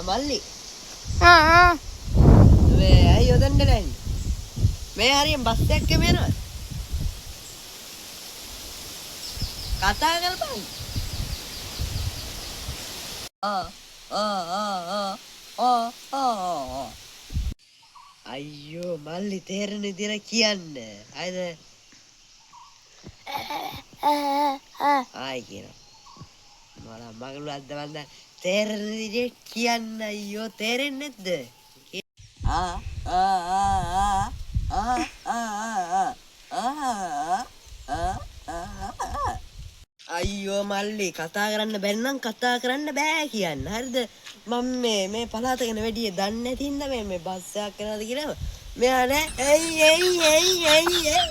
මල්ලි. ආ මේ ඇයි යොදන්න නැන්නේ? මේ හරියෙන් බස් එකක් යනවා. කතා කරපන්. අයියෝ මල්ලි තේරෙන විදියට කියන්න. හරිද? ආයි කියනවා. මලා මගලු අද්ද වන්ද තේරෙන විදියට කියන්න අයියෝ තේරෙන්නේ නැද්ද? අයියෝ මල්ලි කතා කරන්න බැරි නම් කතා කරන්න බෑ කියන්න. හරිද? මම මේ පළාත ගැන වැඩි දන්නේ නැති හින්දා මේ බස් එකක් කරනවාද කියලා මෙයා නෑ එයි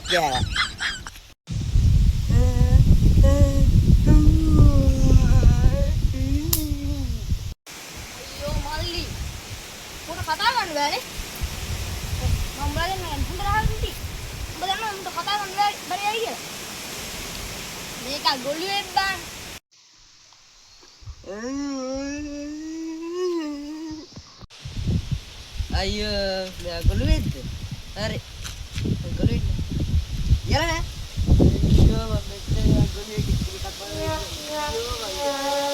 කියලා. අයියෝ මල්ලි මොන කතා කරන්න බෑනේ මම බලන්න හොඳට අහන්න ඉති උඹ දන්නවා මට කතා කරන්න බැරි ඇයි කියලා මේක ගොළුෙක් බාන අයියෝ මෙයා ගොළුෙක්ද? හරි ගොළුෙක් යලා නෑ. අයියෝ මම මෙතන ගොළුෙක් ඉස්සරහට බලන්න.